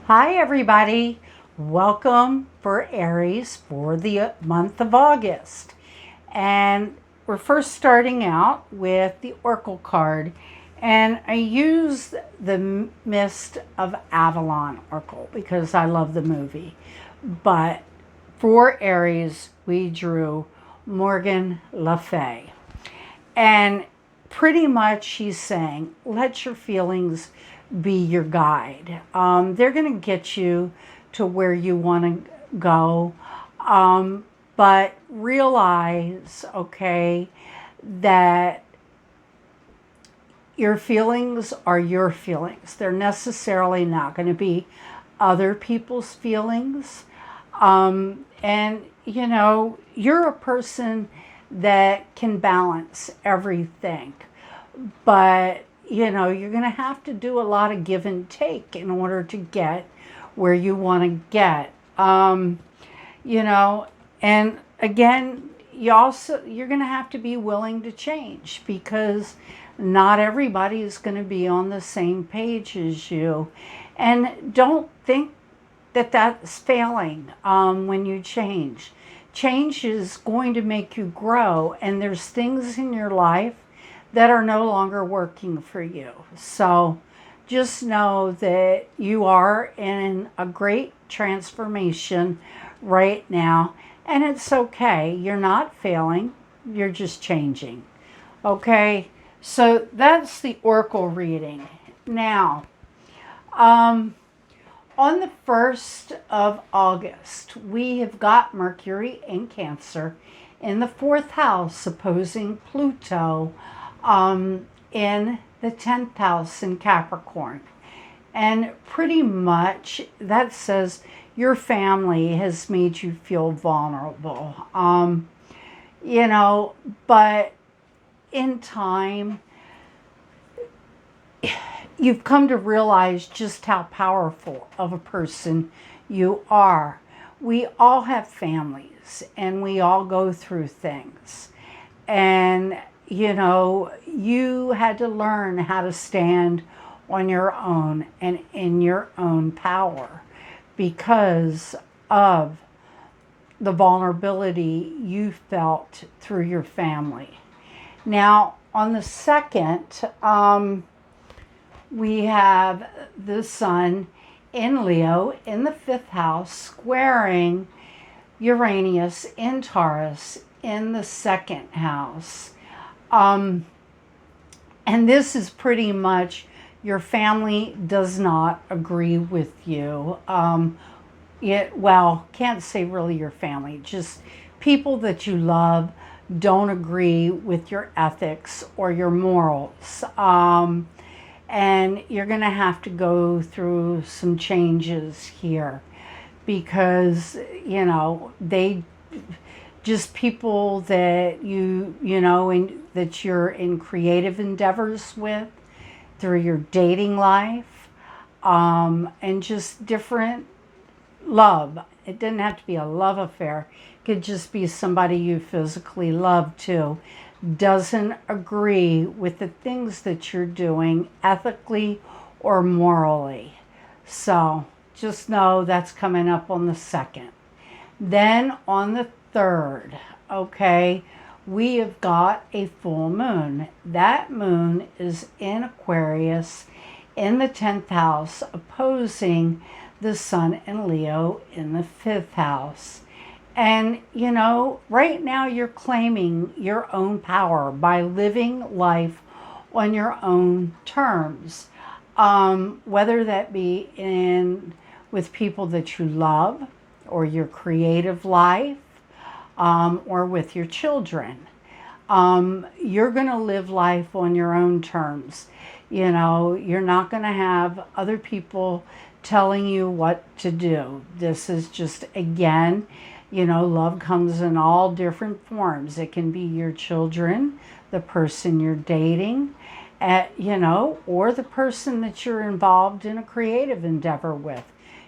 Hi, everybody. Welcome for Aries for the month of August. And we're first starting out with the Oracle card. And I use the Mist of Avalon Oracle because I love the movie. But for Aries, we drew Morgan Le Fay. And pretty much she's saying, let your feelings be your guide. They're going to get you to where you want to go. But realize, okay, that your feelings are your feelings. They're necessarily not going to be other people's feelings. And you're a person that can balance everything. But, you're going to have to do a lot of give and take in order to get where you want to get. You know, and again, you're going to have to be willing to change because not everybody is going to be on the same page as you. And don't think that that's failing when you change. Change is going to make you grow, and there's things in your life that are no longer working for you. So just know that you are in a great transformation right now, and it's okay. You're not failing, you're just changing. Okay, so that's the Oracle reading. Now, on the 1st of August, we have got Mercury in Cancer in the fourth house opposing Pluto in the 10th house in Capricorn. And pretty much that says your family has made you feel vulnerable. But in time, you've come to realize just how powerful of a person you are. We all have families and we all go through things. And, you had to learn how to stand on your own and in your own power because of the vulnerability you felt through your family. Now, on the second, we have the sun in Leo in the fifth house, squaring Uranus in Taurus in the second house. And this is pretty much your family does not agree with you. Can't say really your family, just people that you love don't agree with your ethics or your morals. And you're going to have to go through some changes here because, they just people that that you're in creative endeavors with through your dating life, and just different love. It didn't have to be a love affair. It could just be somebody you physically love too. Doesn't agree with the things that you're doing ethically or morally. So just know that's coming up on the second. Then on the third, okay, we have got a full moon. That moon is in Aquarius in the 10th house, opposing the sun in Leo in the 5th house. And, right now you're claiming your own power by living life on your own terms, whether that be with people that you love or your creative life, or with your children. You're going to live life on your own terms. You're not going to have other people telling you what to do. This is just, again, love comes in all different forms. It can be your children, the person you're dating, or the person that you're involved in a creative endeavor with.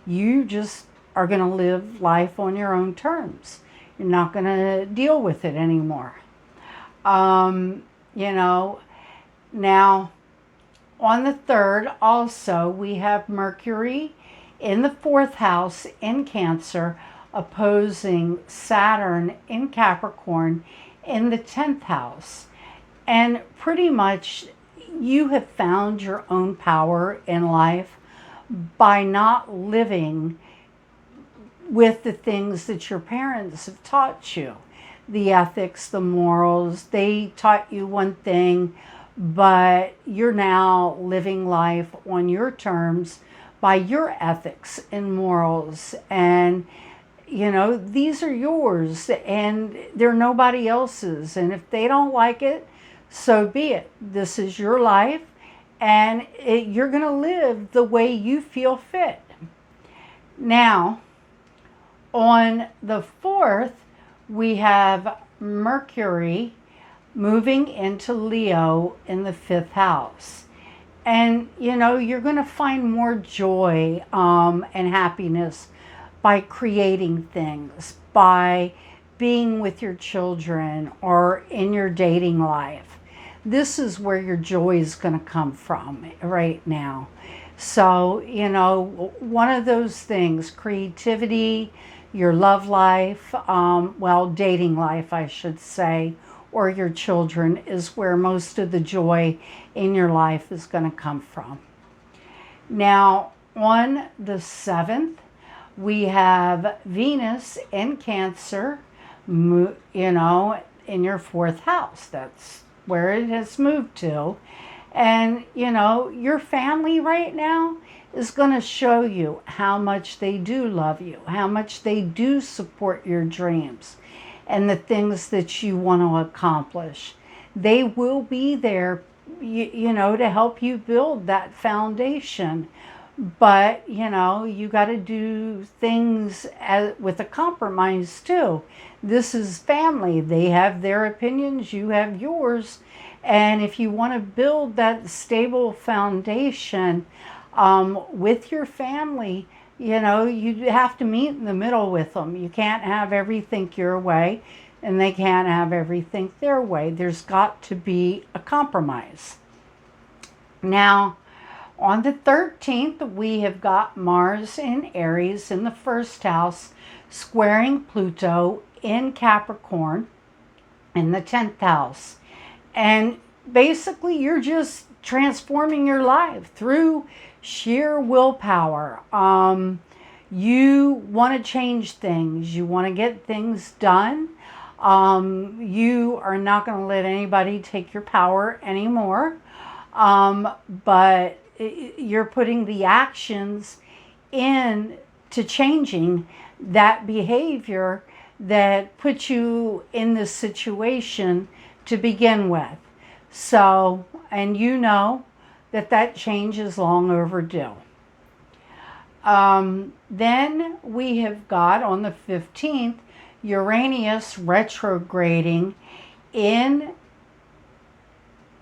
You just are going to live life on your own terms. You're not going to deal with it anymore. Now, on the 3rd, also, we have Mercury in the fourth house in Cancer, opposing Saturn in Capricorn in the 10th house. And pretty much you have found your own power in life by not living with the things that your parents have taught you. The ethics, the morals, they taught you one thing, but you're now living life on your terms by your ethics and morals. And, these are yours and they're nobody else's. And if they don't like it, so be it. This is your life and you're going to live the way you feel fit. Now, on the 4th, we have Mercury moving into Leo in the 5th house. And, you're going to find more joy and happiness by creating things, by being with your children or in your dating life. This is where your joy is going to come from right now. So, one of those things, creativity, your love life, dating life, I should say, or your children is where most of the joy in your life is going to come from. Now, on the 7th, we have Venus in Cancer, in your 4th house. That's where it has moved to. And, your family right now is going to show you how much they do love you, how much they do support your dreams and the things that you want to accomplish. They will be there, to help you build that foundation. But, you got to do things with a compromise too. This is family. They have their opinions, you have yours. And if you want to build that stable foundation with your family, you have to meet in the middle with them. You can't have everything your way and they can't have everything their way. There's got to be a compromise. Now, on the 13th, we have got Mars in Aries in the 1st house, squaring Pluto in Capricorn in the 10th house. And basically, you're just transforming your life through sheer willpower. You want to change things. You want to get things done. You are not going to let anybody take your power anymore. But you're putting the actions in to changing that behavior that puts you in this situation to begin with. So, and that change is long overdue. Then we have got on the 15th, Uranus retrograding in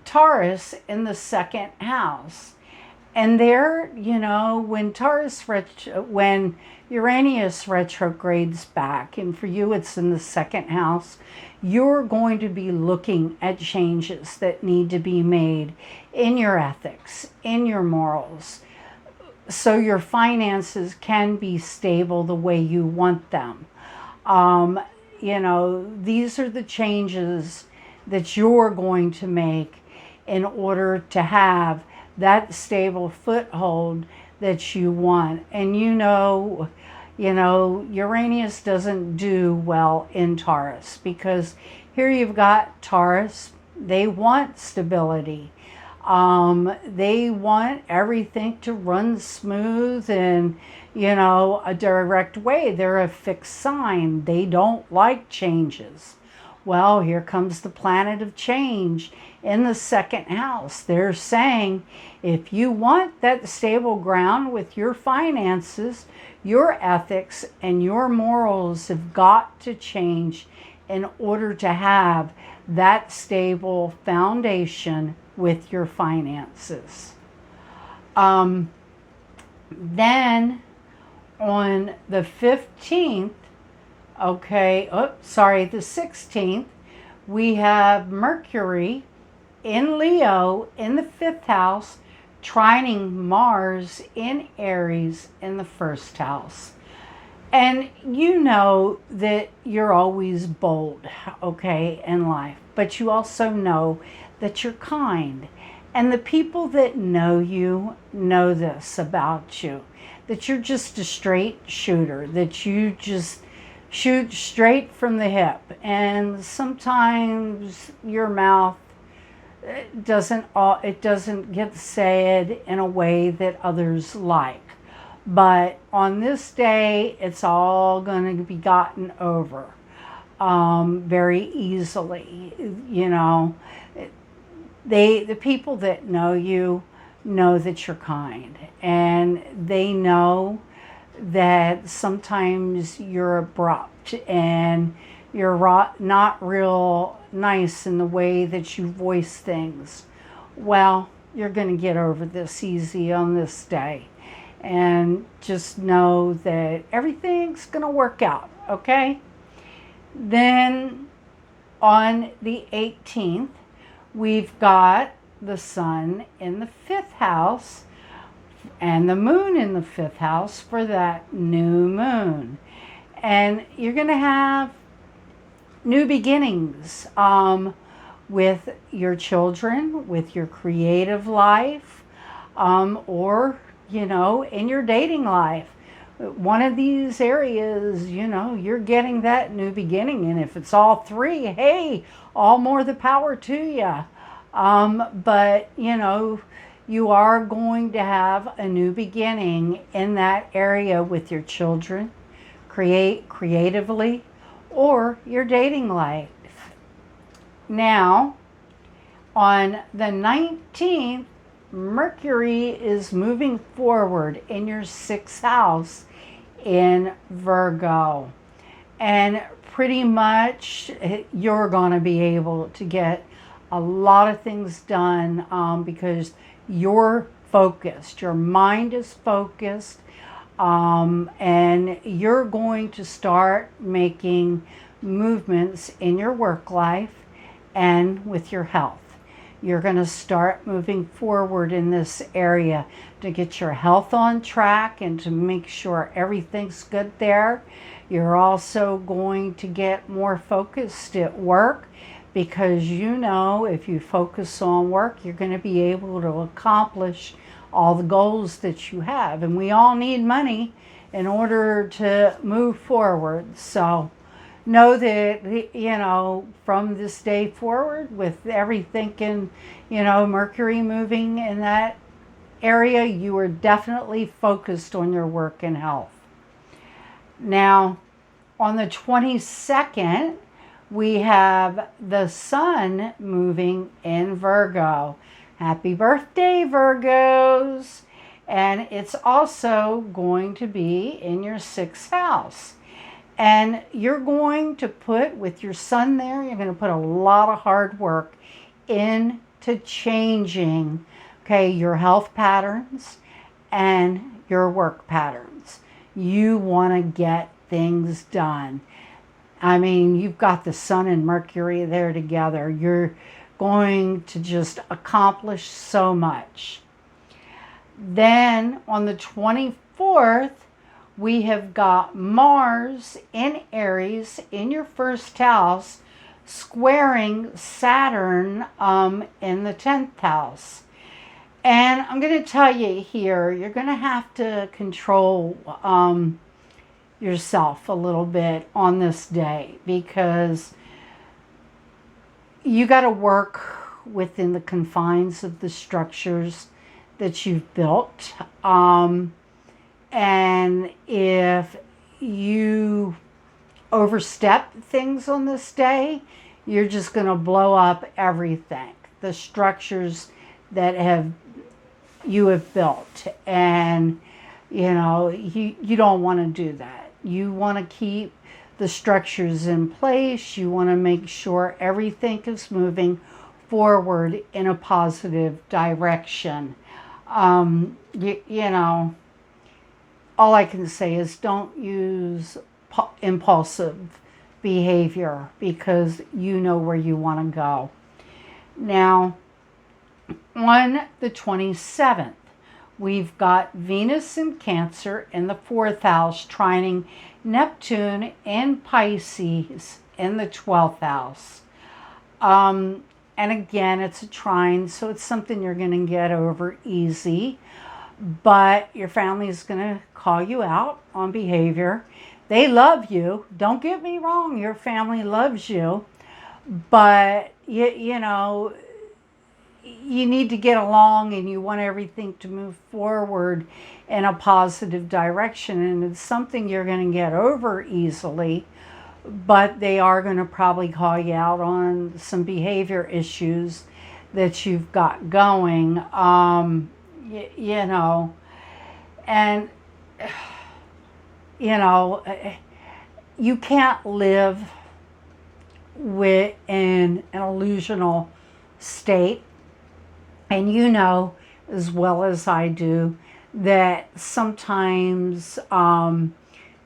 Taurus in the 2nd house. And there, when Uranus retrogrades back, and for you it's in the 2nd house, you're going to be looking at changes that need to be made in your ethics, in your morals, so your finances can be stable the way you want them. These are the changes that you're going to make in order to have that stable foothold that you want. And Uranus doesn't do well in Taurus, because here you've got Taurus, they want stability. They want everything to run smooth and, a direct way. They're a fixed sign. They don't like changes. Well, here comes the planet of change in the 2nd house. They're saying, if you want that stable ground with your finances, your ethics and your morals have got to change in order to have that stable foundation with your finances. Then on the 15th, the 16th, we have Mercury in Leo in the 5th house, trining Mars in Aries in the first house. And you know that you're always bold, okay, in life, but you also know that you're kind. And the people that know you know this about you, that you're just a straight shooter, that you just shoot straight from the hip. And sometimes your mouth it doesn't get said in a way that others like. But on this day, it's all going to be gotten over very easily. You know, the people that know that you're kind, and they know that sometimes you're abrupt and you're not real nice in the way that you voice things. Well, you're going to get over this easy on this day. And just know that everything's going to work out, okay? Then on the 18th, we've got the sun in the 5th house and the moon in the 5th house for that new moon. And you're going to have new beginnings with your children, with your creative life, or in your dating life. One of these areas, you're getting that new beginning. And if it's all three, hey, all more the power to you. But, you are going to have a new beginning in that area with your children, creatively, or your dating life. Now, on the 19th, Mercury is moving forward in your 6th house in Virgo. And pretty much you're going to be able to get a lot of things done because you're focused. Your mind is focused. And you're going to start making movements in your work life and with your health. You're going to start moving forward in this area to get your health on track and to make sure everything's good there. You're also going to get more focused at work because if you focus on work, you're going to be able to accomplish all the goals that you have. And we all need money in order to move forward. So know that, from this day forward, with everything Mercury moving in that area, you are definitely focused on your work and health. Now, on the 22nd, we have the sun moving in Virgo. Happy birthday, Virgos! And it's also going to be in your 6th house. And you're going to put, with your sun there, you're going to put a lot of hard work into changing, your health patterns and your work patterns. You want to get things done. I mean, you've got the sun and Mercury there together. You're going to just accomplish so much. Then on the 24th, we have got Mars in Aries in your 1st house, squaring Saturn in the 10th house. And I'm going to tell you here, you're going to have to control yourself a little bit on this day because you got to work within the confines of the structures that you've built. And if you overstep things on this day, you're just going to blow up everything, the structures that you have built. And, you don't want to do that. You want to keep the structures in place. You want to make sure everything is moving forward in a positive direction. All I can say is don't use impulsive behavior because you know where you want to go. Now, On the 27th, we've got Venus in Cancer in the 4th house, trining Neptune in Pisces in the 12th house. And again, it's a trine, so it's something you're going to get over easy. But your family is going to call you out on behavior. They love you. Don't get me wrong, your family loves you. But, you know, you need to get along and you want everything to move forward in a positive direction. And it's something you're going to get over easily. But they are going to probably call you out on some behavior issues that you've got going, you know, and, you know, you can't live within an illusional state. And you know as well as I do that sometimes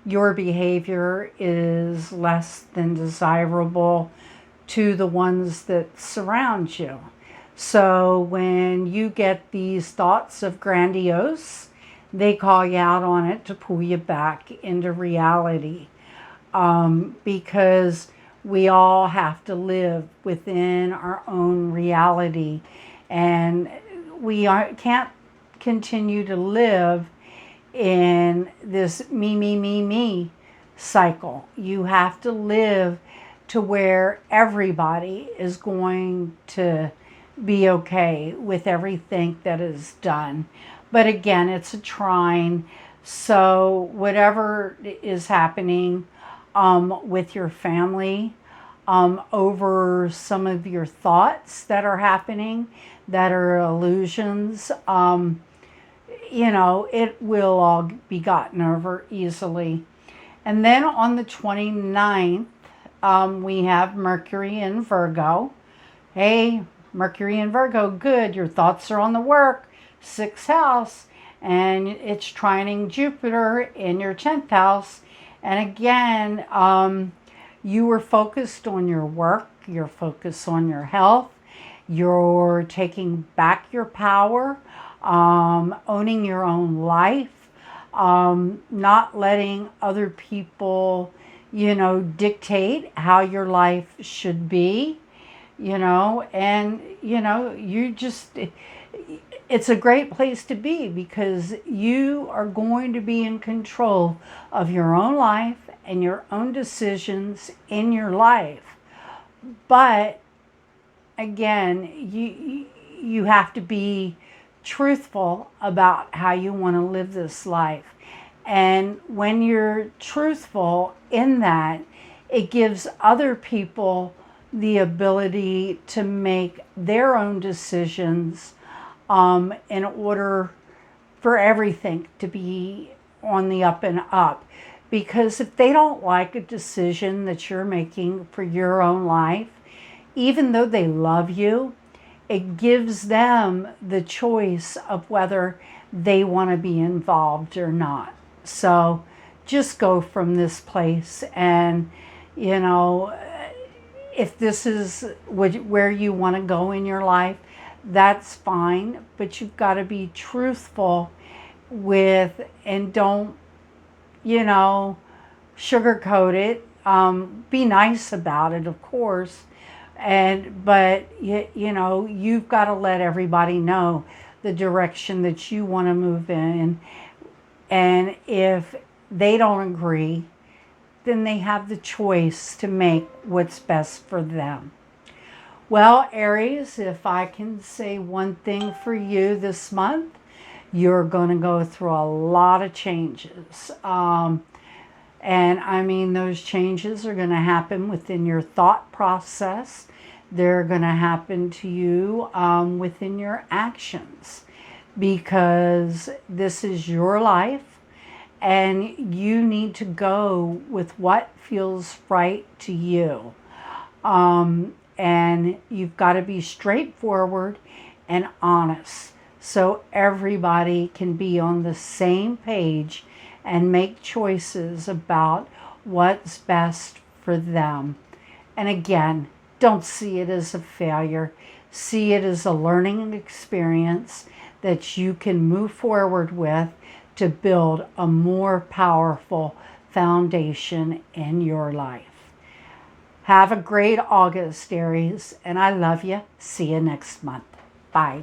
your behavior is less than desirable to the ones that surround you. So when you get these thoughts of grandiose, they call you out on it to pull you back into reality. Because we all have to live within our own reality. And we can't continue to live in this me cycle. You have to live to where everybody is going to be okay with everything that is done. But again, it's a trine. So whatever is happening with your family, over some of your thoughts that are happening, that are illusions, you know, it will all be gotten over easily. And then on the 29th, we have Mercury in Virgo. Hey, Mercury in Virgo, good. Your thoughts are on the work, 6th house, and it's trining Jupiter in your 10th house. And again, you were focused on your work, you're focused on your health, you're taking back your power, owning your own life, not letting other people, you know, dictate how your life should be, you know, and, you know, you just, it's a great place to be because you are going to be in control of your own life and your own decisions in your life. But again, you have to be truthful about how you want to live this life. And when you're truthful in that, it gives other people the ability to make their own decisions in order for everything to be on the up and up. Because if they don't like a decision that you're making for your own life, even though they love you, it gives them the choice of whether they want to be involved or not. So just go from this place and, you know, if this is where you want to go in your life, that's fine. But you've got to be truthful with, and don't, you know, sugarcoat it. Be nice about it, of course. But you know, you've got to let everybody know the direction that you want to move in. And if they don't agree, then they have the choice to make what's best for them. Well, Aries, if I can say one thing for you this month, you're going to go through a lot of changes. And I mean, those changes are going to happen within your thought process. They're going to happen to you within your actions, because this is your life and you need to go with what feels right to you. And you've got to be straightforward and honest so everybody can be on the same page and make choices about what's best for them. And again, don't see it as a failure. See it as a learning experience that you can move forward with to build a more powerful foundation in your life. Have a great August, Aries, and I love you. See you next month. Bye.